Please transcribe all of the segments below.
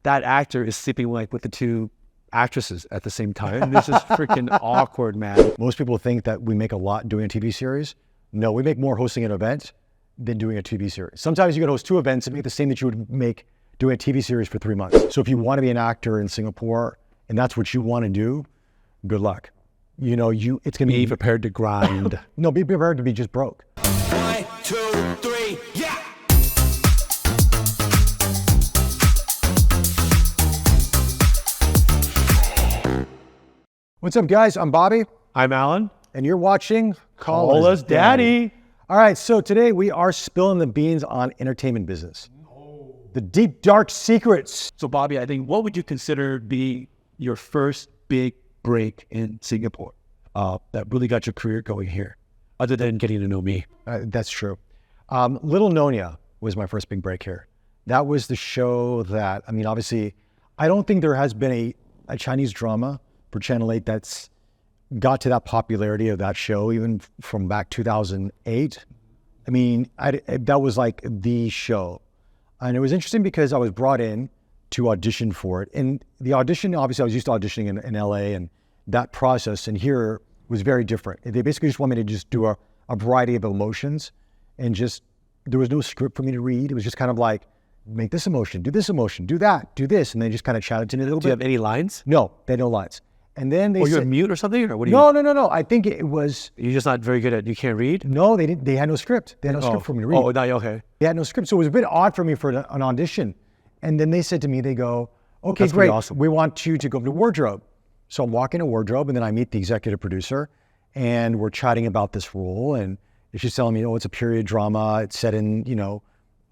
that actor is sleeping like with the two actresses at the same time. This is freaking awkward, man. Most people think that we make a lot doing a TV series. No, we make more hosting an event than doing a TV series. Sometimes you can host 2 events and make the same that you would make doing a TV series for 3 months. So if you want to be an actor in Singapore and that's what you want to do, good luck. You know, it's going to Be prepared to grind. No, be prepared to be just broke. 1, 2, 3, yeah! What's up, guys? I'm Bobby, I'm Alan. and you're watching Call Us Daddy. All right, so today we are spilling the beans on entertainment business. The deep, dark secrets. So Bobby, I think what would you consider be your first big break in Singapore that really got your career going here, other than getting to know me? That's true. Little Nyonya was my first big break here. That was the show that, I mean, obviously, I don't think there has been a Chinese drama for Channel 8 that's got to that popularity of that show, even from back 2008. I mean, that was like the show. And it was interesting because I was brought in to audition for it. And the audition, obviously I was used to auditioning in LA, and that process, and here was very different. They basically just want me to just do a variety of emotions, and just, there was no script for me to read. It was just kind of like, make this emotion, do that, do this. And they just kind of chatted to me a little bit. Do you have any lines? No, they had no lines. And then they Or you're said, mute or something? Or what do you no. I think it was, You're just not very good at, you can't read? no, they didn't. They had no script. They had no script for me to read. Oh, no, okay. They had no script. So it was a bit odd for me for an audition. And then they said to me, they go, okay, That's pretty great. awesome. We want you to go to wardrobe. So I'm walking to wardrobe, and then I meet the executive producer, and we're chatting about this role. And she's telling me, oh, it's a period drama. It's set in, you know,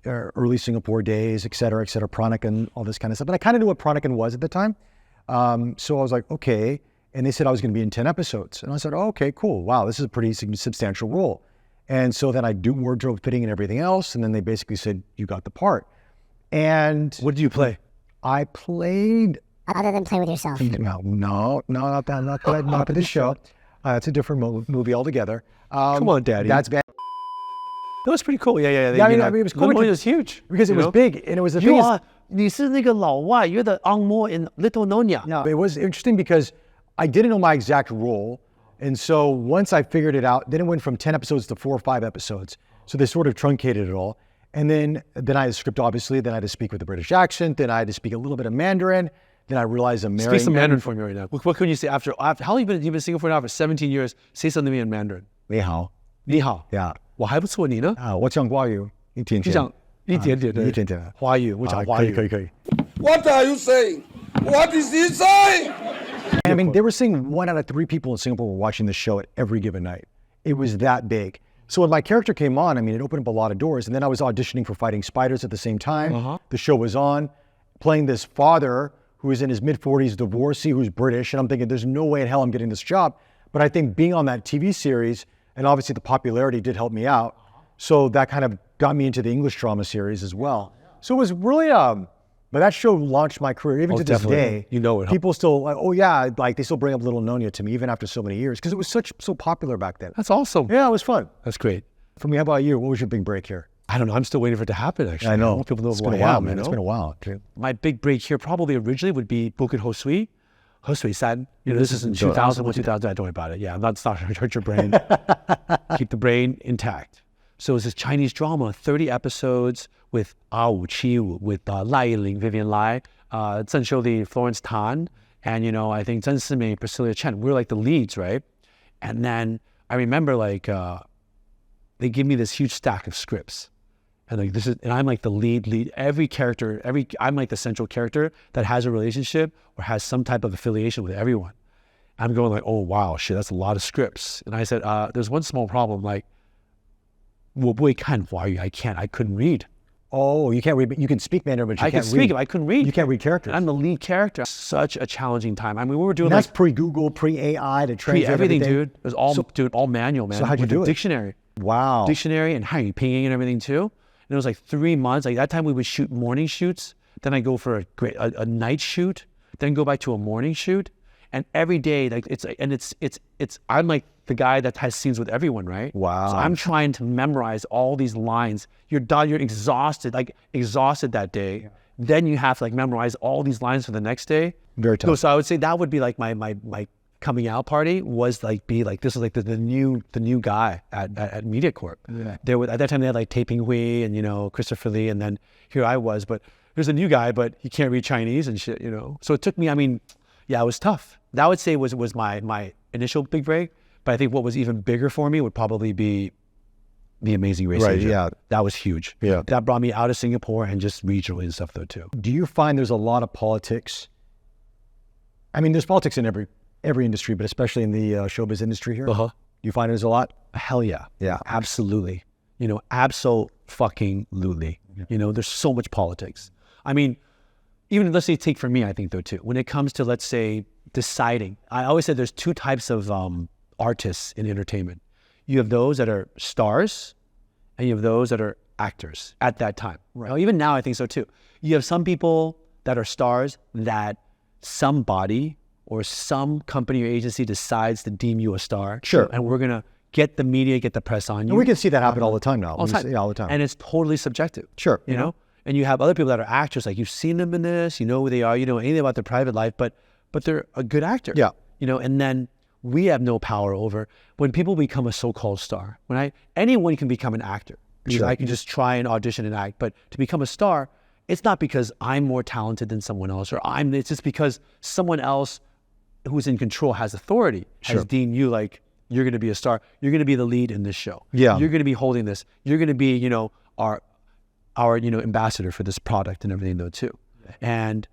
early Singapore days, et cetera, Pranic and all this kind of stuff. And I kind of knew what Pranic was at the time. So I was like, okay. And they said I was going to be in 10 episodes. And I said, oh, okay, cool. Wow, this is a pretty substantial role. And so then I do wardrobe fitting and everything else. And then they basically said, you got the part. And What did you play? I played, Other than play with yourself. no, not for this show. It's a different movie altogether. Come on, Daddy. That's bad. That was pretty cool. Yeah. Yeah, I mean, it was cool Little because- Nyonya was huge. Because it you was know? big, and it was the thing You is, are, 你是那个老外, you're the Angmo in Little Nyonya. no, it was interesting because I didn't know my exact role. And so once I figured it out, then it went from 10 episodes to 4 or 5 episodes. So they sort of truncated it all. And then I had a script, obviously. Then I had to speak with a British accent. Then I had to speak a little bit of Mandarin. Then I realized I'm marrying. Speak some Mandarin for me right now. What can you say after how long you've been in Singapore now for 17 years? Say something to me in Mandarin. 你好. 你好. Yeah. 我还不错，你呢？我讲华语一点点。你讲一点点的。一点点。华语，我讲华语。可以。 What are you saying? What is he saying? I mean, they were saying 1 out of 3 people in Singapore were watching the show at every given night. It was that big. So when my character came on, I mean, it opened up a lot of doors. And then I was auditioning for Fighting Spiders at the same time. The show was on, playing this father who is in his mid-40s, divorcee, who's British. And I'm thinking, there's no way in hell I'm getting this job. But I think being on that TV series, and obviously the popularity did help me out. So that kind of got me into the English drama series as well. So it was really, but that show launched my career. Even to this definitely. day, You know it. people still like, oh yeah, like they still bring up Little Nyonya to me even after so many years because it was so popular back then. That's awesome. Yeah, it was fun. That's great. For me, how about you? What was your big break here? I don't know. I'm still waiting for it to happen, actually. I know. want people to know It's who been I a while, am, man. you It's know? been a while, dude. My big break here probably originally would be Bukit Ho Sui, Ho Sui San. You know, this is in 2001, 2000. Don't worry about it. Yeah, I'm not trying to hurt your brain. Keep the brain intact. So it's this Chinese drama, 30 episodes with Wu Qiwu, with Lai Yingling, Vivian Lai, Zheng Xiuli, Florence Tan, and, you know, I think Zheng Simei, Priscilla Chen. We're like the leads, right? And then I remember like they give me this huge stack of scripts. And like and I'm like the lead, every character, I'm like the central character that has a relationship or has some type of affiliation with everyone. I'm going like, oh wow, shit, that's a lot of scripts. And I said, there's one small problem, like, 我不会看华语, I couldn't read. Oh, you can't read, but you can speak Mandarin, but you I can't could speak read. it, I couldn't read. You can't read characters. I'm the lead character. Such a challenging time. I mean, we were doing And that's like pre-Google, pre-AI to translate everything, dude. It was all manual, man. So how'd you with do the it? Dictionary. Wow. Dictionary and Hanyu Pinyin and everything too. And it was like 3 months. Like that time we would shoot morning shoots. Then I go for a night shoot. Then go back to a morning shoot. And every day, like I'm like the guy that has scenes with everyone, right? Wow. So I'm trying to memorize all these lines. You're done. You're exhausted. Like exhausted that day. then you have to like memorize all these lines for the next day. Very tough. So I would say that would be like my coming out party was like this is like the new guy at MediaCorp. Yeah. There was, at that time they had like Taiping Hui and, you know, Christopher Lee, and then here I was, but there's a new guy, but he can't read Chinese and shit, you know. So it took me, I mean, yeah, it was tough. That I would say was my initial big break. But I think what was even bigger for me would probably be The Amazing Race. Right, Asia. yeah. That was huge. Yeah. That brought me out of Singapore and just regionally and stuff though too. Do you find there's a lot of politics? I mean, there's politics in every industry, but especially in the showbiz industry here. Uh-huh. Do you find there's a lot? Hell yeah. Yeah. Absolutely. You know, absolutely. Yeah. You know, there's so much politics. I mean, even let's say take for me, I think though too, when it comes to, let's say, deciding, I always said there's two types of artists in entertainment. You have those that are stars and you have those that are actors at that time. Right. Now, even now, I think so too. You have some people that are stars that somebody or some company or agency decides to deem you a star. Sure. And we're going to get the media, get the press on you. And we can see that happen all the time now. All the time. All the time. And it's totally subjective. Sure. You know? And you have other people that are actors, like you've seen them in this, you know who they are, you know anything about their private life, but they're a good actor. Yeah. You know, and then we have no power over when people become a so-called star. Anyone can become an actor. Because Sure. I can just try and audition and act, but to become a star, it's not because I'm more talented than someone else, or it's just because someone else who's in control has authority, has deemed you like, you're going to be a star. You're going to be the lead in this show. Yeah. You're going to be holding this. You're going to be, you know, our you know, ambassador for this product and everything though too. And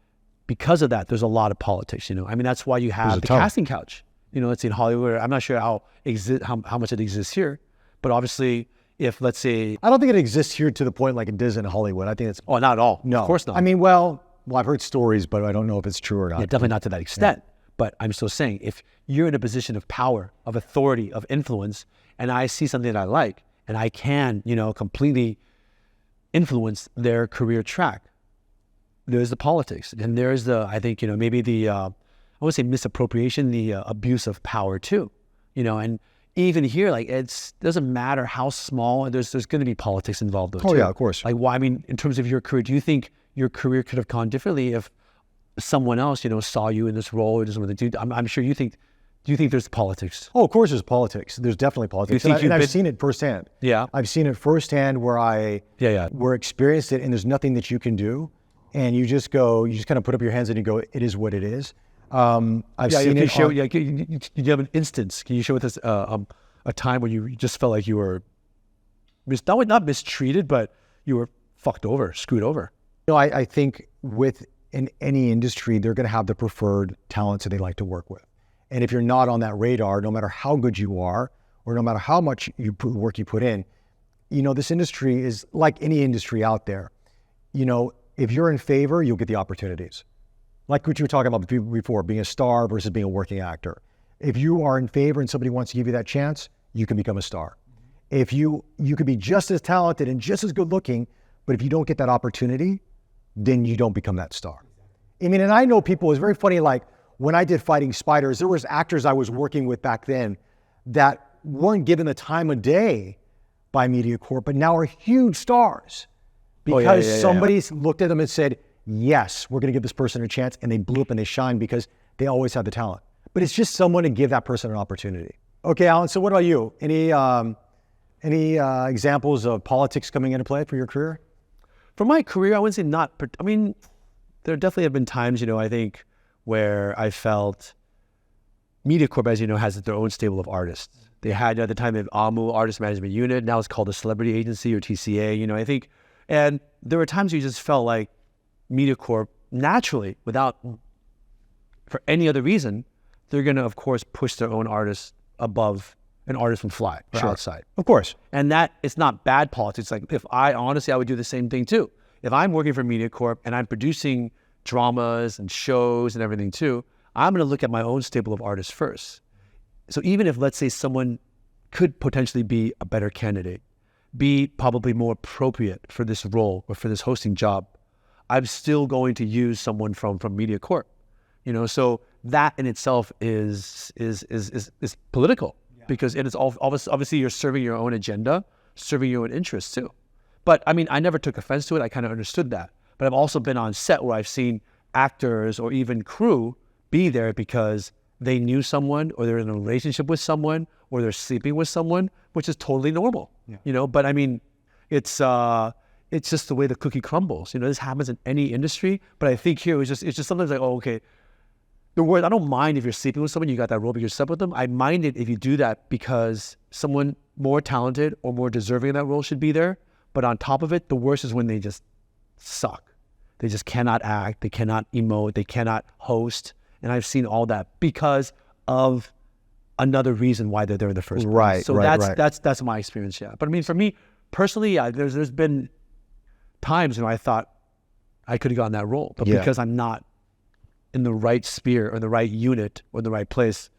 because of that, there's a lot of politics, you know. I mean, that's why you have the casting couch. You know, let's say in Hollywood, I'm not sure how much it exists here, but obviously if, let's say... I don't think it exists here to the point like it does in Hollywood. I think it's... Oh, not at all. No. Of course not. I mean, well, I've heard stories, but I don't know if it's true or not. Yeah, definitely not to that extent. Yeah. But I'm still saying, if you're in a position of power, of authority, of influence, and I see something that I like, and I can, you know, completely influence their career track, there's the politics. And there's the, I think, you know, maybe the, I wouldn't say misappropriation, the abuse of power too, you know, and even here, like, doesn't matter how small, there's going to be politics involved though too. Oh yeah, of course. Like, why, I mean, in terms of your career, do you think your career could have gone differently if someone else, you know, saw you in this role or just something? I'm sure you think, do you think there's politics? Oh, of course there's politics. There's definitely politics. And I've seen it firsthand. Yeah. I've seen it firsthand where where experienced it, and there's nothing that you can do. And you just kind of put up your hands and you go, it is what it is. I've seen it. You have an instance. Can you show with us a time when you just felt like you were not mistreated, but you were fucked over, screwed over? You know, I think in any industry, they're going to have the preferred talents that they like to work with. And if you're not on that radar, no matter how good you are, or no matter how much work you put in, you know, this industry is like any industry out there. You know, if you're in favor, you'll get the opportunities. Like what you were talking about before, being a star versus being a working actor. If you are in favor and somebody wants to give you that chance, you can become a star. If you could be just as talented and just as good looking, but if you don't get that opportunity, then you don't become that star. I mean, and I know people, it's very funny, like when I did Fighting Spiders, there was actors I was working with back then that weren't given the time of day by MediaCorp, but now are huge stars because somebody looked at them and said, yes, we're going to give this person a chance, and they blew up and they shine because they always had the talent. But it's just someone to give that person an opportunity. Okay, Alan, so what about you? Any examples of politics coming into play for your career? For my career, I wouldn't say not. I mean, there definitely have been times, you know, I think, where I felt MediaCorp, as you know, has their own stable of artists. They had, at the time, an AMU, Artist Management Unit. Now it's called a Celebrity Agency, or TCA, you know, I think. And there were times you just felt like MediaCorp, naturally, for any other reason, they're going to, of course, push their own artists above an artist from Fly or outside. Of course. And that, it's not bad politics. Like, I would do the same thing too. If I'm working for MediaCorp and I'm producing dramas and shows and everything too, I'm going to look at my own stable of artists first. So even if, let's say, someone could potentially be a better candidate, be probably more appropriate for this role or for this hosting job, I'm still going to use someone from MediaCorp. You know, so that in itself is political, because it is obviously you're serving your own agenda, serving your own interests too. But I mean, I never took offense to it. I kind of understood that. But But I've also been on set where I've seen actors or even crew be there because they knew someone, or they're in a relationship with someone, or they're sleeping with someone, which is totally normal, But I mean, it's just the way the cookie crumbles. This happens in any industry, but I think here it's just sometimes like, oh, okay. The word, I don't mind if you're sleeping with someone, you got that role, but you're slept with them. I mind it if you do that because someone more talented or more deserving of that role should be there. But on top of it, the worst is when they just suck. They just cannot act, they cannot emote, they cannot host. And I've seen all that because of another reason why they're there in the first place. Right, So right. that's my experience, yeah. But I mean, for me personally, there's been times I thought I could have gotten that role, but because I'm not in the right sphere or the right unit or the right place,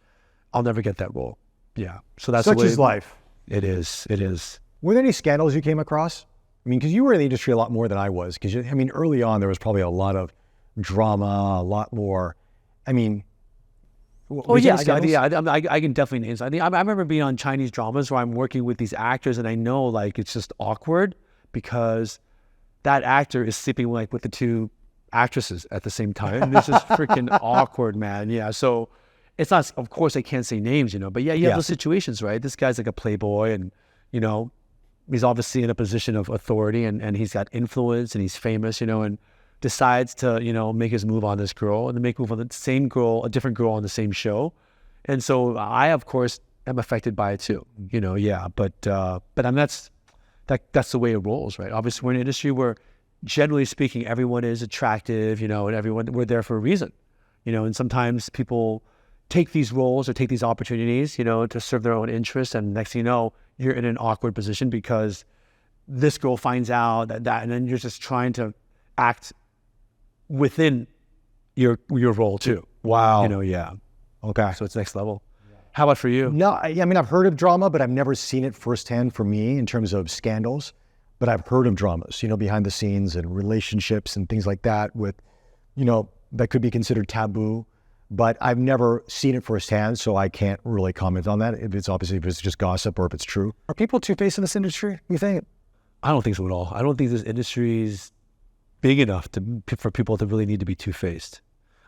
I'll never get that role. Yeah. So that's Such the way is life. It is. It is. Were there any scandals you came across? I mean, because you were in the industry a lot more than I was. Because, I mean, early on, there was probably a lot of drama, a lot more. I mean, Oh yeah, I can definitely name something. I remember being on Chinese dramas where I'm working with these actors, and I know like it's just awkward because that actor is sleeping like with the two actresses at the same time. It's just freaking awkward, man. Yeah, so it's not. Of course, I can't say names, but yeah, you have those situations, right? This guy's like a playboy, and he's obviously in a position of authority, and he's got influence, and he's famous, and decides to, make his move on this girl, and then make a move on the same girl, a different girl on the same show. And so I, of course, am affected by it too, but I mean, that's the way it rolls, right? Obviously, we're in an industry where, generally speaking, everyone is attractive, and we're there for a reason, and sometimes people take these roles or take these opportunities, to serve their own interests, and next thing you know, you're in an awkward position because this girl finds out that, and then you're just trying to act within your role too. wow. Yeah. Okay. So it's next level. How about for you? No, I mean, I've heard of drama, but I've never seen it firsthand for me in terms of scandals. But I've heard of dramas, behind the scenes and relationships and things like that with, that could be considered taboo. But I've never seen it firsthand, so I can't really comment on that. If it's just gossip or if it's true. Are people two-faced in this industry, you think? I don't think so at all. I don't think this industry is big enough for people to really need to be two-faced.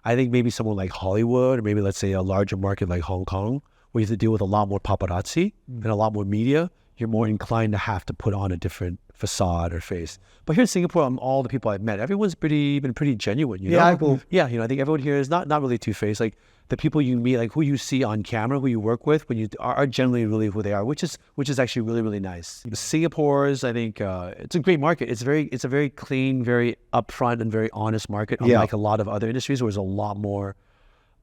I think maybe someone like Hollywood, or maybe let's say a larger market like Hong Kong, where you have to deal with a lot more paparazzi and a lot more media, you're more inclined to have to put on a different facade or face. But here in Singapore, all the people I've met, everyone's been pretty genuine. Yeah, I think everyone here is not really two-faced. Like the people you meet, like who you see on camera, who you work with, when you are generally really who they are, which is actually really, really nice. Singapore's, I think, it's a great market. It's a very clean, very upfront, and very honest market. Unlike a lot of other industries, where there's a lot more,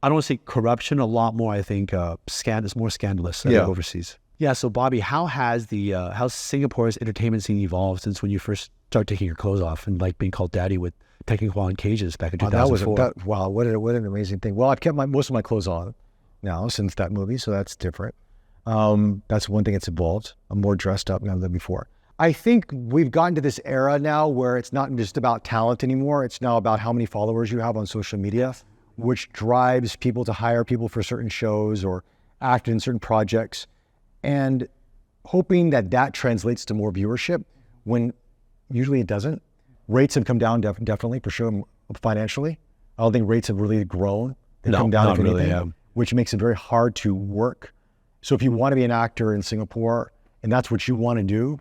I don't want to say corruption, a lot more, I think, it's more scandalous than overseas. Yeah. So Bobby, how has how Singapore's entertainment scene evolved since when you first started taking your clothes off and like being called daddy with taking Hua in cages back in 2004? Wow, what an amazing thing. Well, I've kept most of my clothes on now since that movie, so that's different. That's one thing that's evolved. I'm more dressed up now than before. I think we've gotten to this era now where it's not just about talent anymore. It's now about how many followers you have on social media, which drives people to hire people for certain shows or act in certain projects, and hoping that translates to more viewership when usually it doesn't. Rates have come down definitely, for sure, financially. I don't think rates have really grown. They've come down, if anything, which makes it very hard to work. So if you want to be an actor in Singapore and that's what you want to do,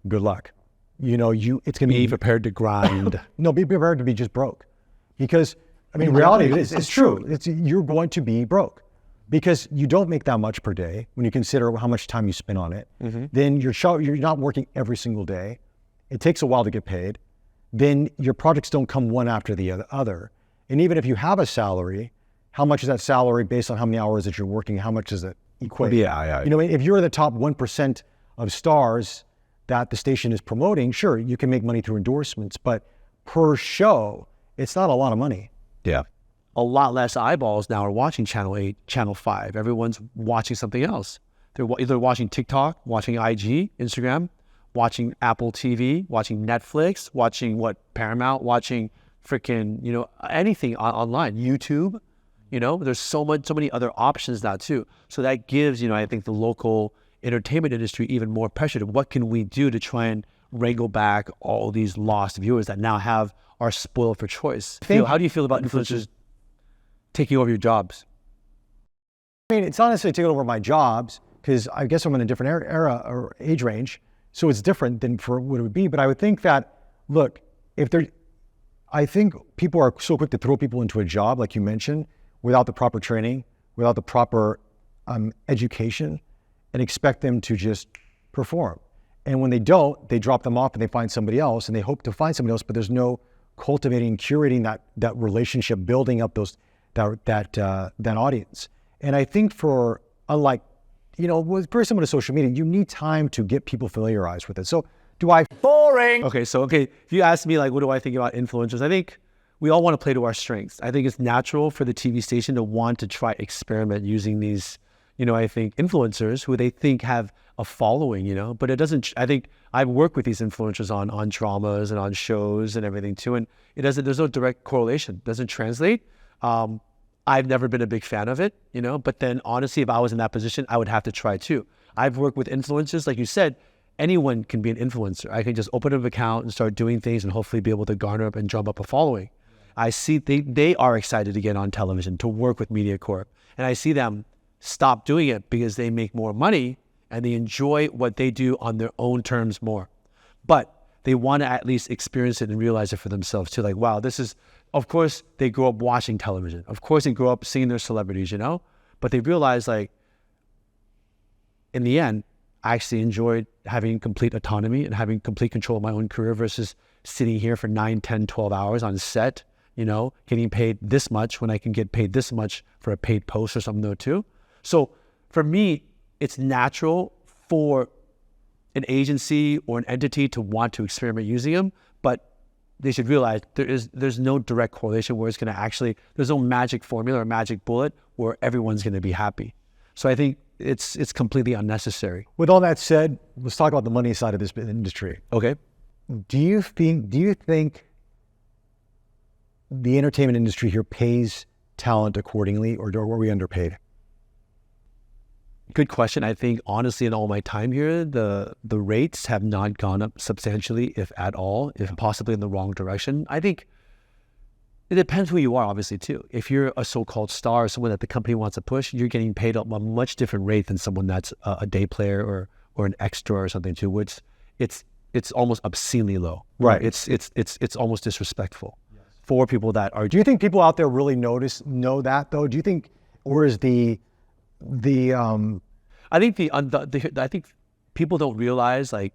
good luck. It's going to be prepared to grind. No, be prepared to be just broke. Because, I mean, reality is, it's true. You're going to be broke because you don't make that much per day when you consider how much time you spend on it. Mm-hmm. Then you're not working every single day. It takes a while to get paid. Then your projects don't come one after the other. And even if you have a salary, how much is that salary based on how many hours that you're working? How much does it equate? Yeah. If you're the top 1% of stars that the station is promoting, sure, you can make money through endorsements, but per show, it's not a lot of money. Yeah. A lot less eyeballs now are watching Channel 8, Channel 5. Everyone's watching something else. They're either watching TikTok, watching IG, Instagram, watching Apple TV, watching Netflix, watching Paramount, watching freaking, anything online, YouTube, there's so many other options now too. So that gives, I think the local entertainment industry even more pressure to what can we do to try and wrangle back all these lost viewers that now have are spoiled for choice. Think- How do you feel about influencers taking over your jobs? I mean, it's not necessarily taking over my jobs because I guess I'm in a different era or age range. So it's different than for what it would be. But I would think that, look, I think people are so quick to throw people into a job, like you mentioned, without the proper training, without the proper education, and expect them to just perform. And when they don't, they drop them off and they find somebody else, and they hope to find somebody else, but there's no cultivating, curating that relationship, building up that audience. And I think unlike, very similar to social media, you need time to get people familiarized with it. So boring. Okay, if you ask me, like, what do I think about influencers? I think we all want to play to our strengths. I think it's natural for the TV station to want to try experiment using these, I think influencers who they think have a following, but it doesn't, I think I've worked with these influencers on dramas and on shows and everything too. And there's no direct correlation. It doesn't translate. I've never been a big fan of it, but then honestly, if I was in that position, I would have to try too. I've worked with influencers, like you said, anyone can be an influencer. I can just open an account and start doing things and hopefully be able to garner up and drum up a following. I see they are excited to get on television, to work with MediaCorp. And I see them stop doing it because they make more money and they enjoy what they do on their own terms more. But they want to at least experience it and realize it for themselves too. Like, wow, of course they grew up watching television. Of course they grew up seeing their celebrities, but they realize, like, in the end, I actually enjoyed having complete autonomy and having complete control of my own career versus sitting here for 9, 10, 12 hours on set, getting paid this much when I can get paid this much for a paid post or something though too. So for me, it's natural for an agency or an entity to want to experiment using them, but they should realize there's no direct correlation where it's going to actually, there's no magic formula or magic bullet where everyone's going to be happy. So I think it's completely unnecessary. With all that said, let's talk about the money side of this industry. Okay. Do you think the entertainment industry here pays talent accordingly, or are we underpaid? Good question. I think honestly, in all my time here, the rates have not gone up substantially, if at all, if possibly in the wrong direction. I think it depends who you are, obviously, too. If you're a so-called star, someone that the company wants to push, you're getting paid a much different rate than someone that's a day player or an extra or something too, which it's almost obscenely low. Right. It's almost disrespectful for people that are. Do you think people out there really know that though? Do you think, or is I think people don't realize, like,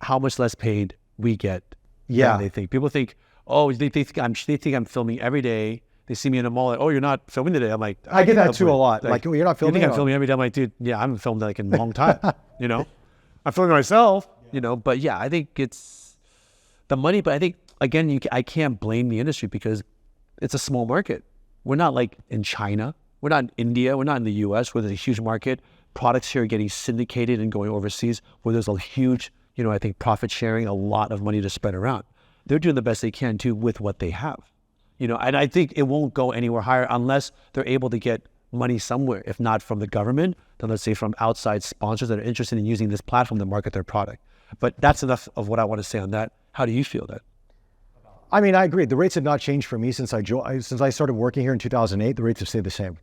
how much less paid we get. Yeah. Than they think. People think, oh, they think I'm filming every day. They see me in a mall, like, oh, you're not filming today. I'm like, I get that too a lot. Like, oh, you're not filming. You think I'm filming every day? I'm like, dude, yeah, I haven't filmed like in a long time. I'm filming myself. But yeah, I think it's the money. But I think again, I can't blame the industry because it's a small market. We're not like in China. We're not in India. We're not in the U.S. where there's a huge market. Products here are getting syndicated and going overseas where there's a huge, I think profit sharing, a lot of money to spread around. They're doing the best they can too with what they have, and I think it won't go anywhere higher unless they're able to get money somewhere. If not from the government, then let's say from outside sponsors that are interested in using this platform to market their product. But that's enough of what I want to say on that. How do you feel that? I mean, I agree. The rates have not changed for me since I started working here in 2008. The rates have stayed the same.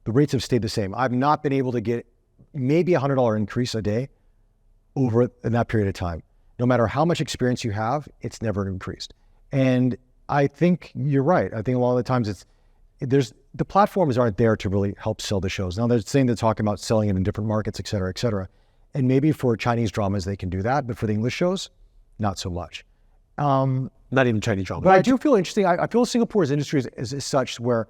The rates have stayed the same. I've not been able to get maybe $100 increase a day over in that period of time. No matter how much experience you have, it's never increased. And I think you're right. I think a lot of the times the platforms aren't there to really help sell the shows. Now they're talking about selling it in different markets, et cetera, et cetera. And maybe for Chinese dramas, they can do that, but for the English shows, not so much. Not even Chinese drama. But I do feel interesting. I feel Singapore's industry is such where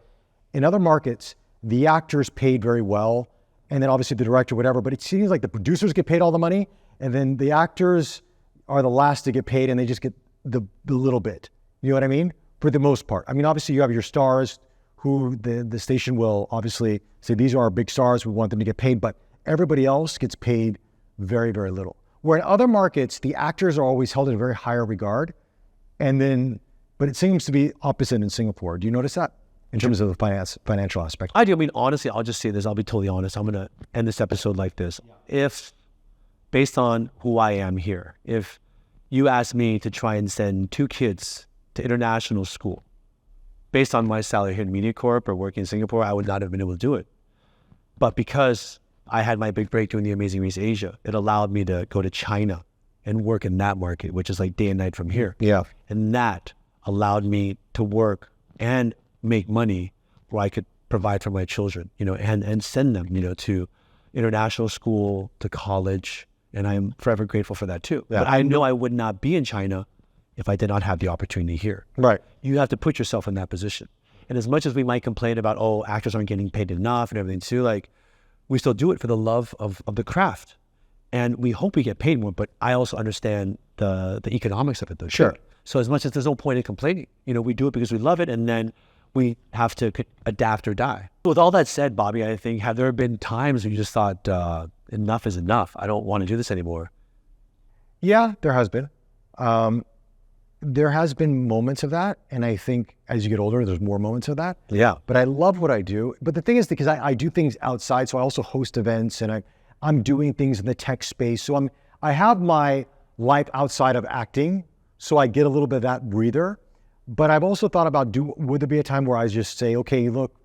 in other markets, the actors paid very well, and then obviously the director, whatever, but it seems like the producers get paid all the money, and then the actors are the last to get paid, and they just get the little bit. You know what I mean? For the most part. I mean, obviously you have your stars who the station will obviously say, these are our big stars, we want them to get paid, but everybody else gets paid very, very little. Where in other markets, the actors are always held in a very higher regard, but it seems to be opposite in Singapore. Do you notice that? In terms of the financial aspect. I do. I mean, honestly, I'll just say this. I'll be totally honest. I'm going to end this episode like this. If, based on who I am here, if you ask me to try and send 2 kids to international school. Based on my salary here in MediaCorp or working in Singapore, I would not have been able to do it. But because I had my big break doing The Amazing Race Asia, it allowed me to go to China and work in that market, which is like day and night from here. Yeah. And that allowed me to work and make money where I could provide for my children, and send them, to international school, to college. And I'm forever grateful for that too. Yeah. But I know I would not be in China if I did not have the opportunity here. Right. You have to put yourself in that position. And as much as we might complain about, actors aren't getting paid enough and everything too, like, we still do it for the love of the craft. And we hope we get paid more, but I also understand the economics of it though. Sure. So as much as there's no point in complaining, we do it because we love it, and then we have to adapt or die. With all that said, Bobby, I think, have there been times when you just thought, enough is enough, I don't want to do this anymore? Yeah, there has been. There has been moments of that, and I think as you get older, there's more moments of that. Yeah. But I love what I do. But the thing is, because I do things outside, so I also host events, and I'm doing things in the tech space. So I have my life outside of acting, so I get a little bit of that breather. But I've also thought about, would there be a time where I just say, okay, look,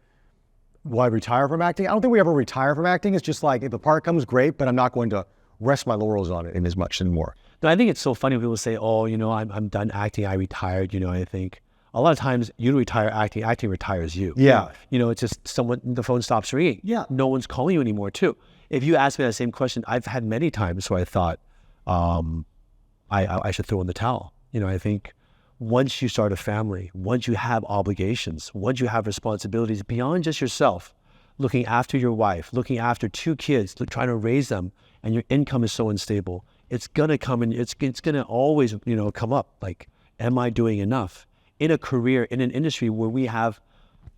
will I retire from acting? I don't think we ever retire from acting. It's just like, if the part comes, great, but I'm not going to rest my laurels on it in as much anymore. No, I think it's so funny when people say, I'm done acting, I retired. I think a lot of times you don't retire acting, acting retires you. Yeah. It's just the phone stops ringing. Yeah. No one's calling you anymore too. If you ask me that same question, I've had many times where I thought, I should throw in the towel. I think once you start a family, once you have obligations, once you have responsibilities beyond just yourself, looking after your wife, looking after 2 kids, trying to raise them, and your income is so unstable, it's gonna come and it's gonna always, come up. Like, am I doing enough in a career, in an industry where we have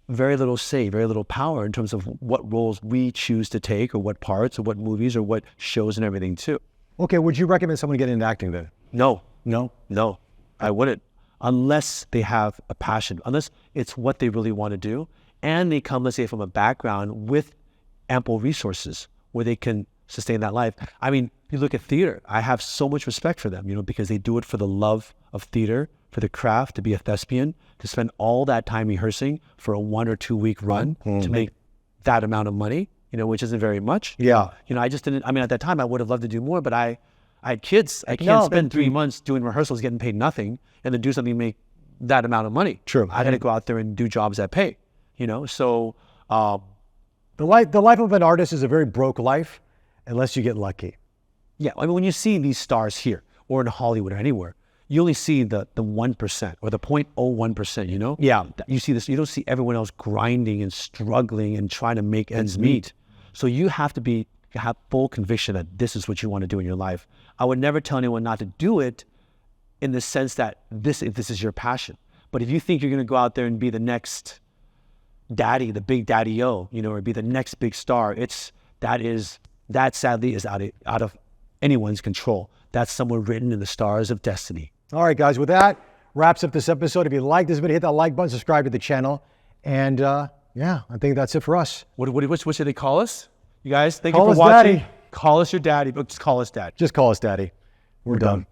very little say, very little power in terms of what roles we choose to take, or what parts, or what movies, or what shows and everything too. Okay, would you recommend someone get into acting then? No, No? I wouldn't, unless they have a passion, unless it's what they really want to do, and they come, let's say, from a background with ample resources where they can sustain that life. I mean, you look at theater, I have so much respect for them, because they do it for the love of theater, for the craft, to be a thespian, to spend all that time rehearsing for a 1 or 2 week run to make that amount of money, which isn't very much. Yeah. I just didn't, at that time I would have loved to do more, but I had kids. I can't spend 3 months doing rehearsals, getting paid nothing, and then do something to make that amount of money. True. I got to go out there and do jobs that pay, so. The life of an artist is a very broke life, unless you get lucky. Yeah, I mean, when you see these stars here, or in Hollywood or anywhere, you only see the 1% or the 0.01%, Yeah. You see this, you don't see everyone else grinding and struggling and trying to make ends meet. So you have to have full conviction that this is what you want to do in your life. I would never tell anyone not to do it in the sense that this is your passion. But if you think you're going to go out there and be the next daddy, the big daddy-o, or be the next big star, that sadly is out of anyone's control. That's somewhere written in the stars of destiny. All right, guys, with that, wraps up this episode. If you like this video, hit that like button, subscribe to the channel. And I think that's it for us. What should they call us? You guys, thank Call you us for watching. Daddy. Call us your daddy, but just call us dad. Just call us Daddy. We're done.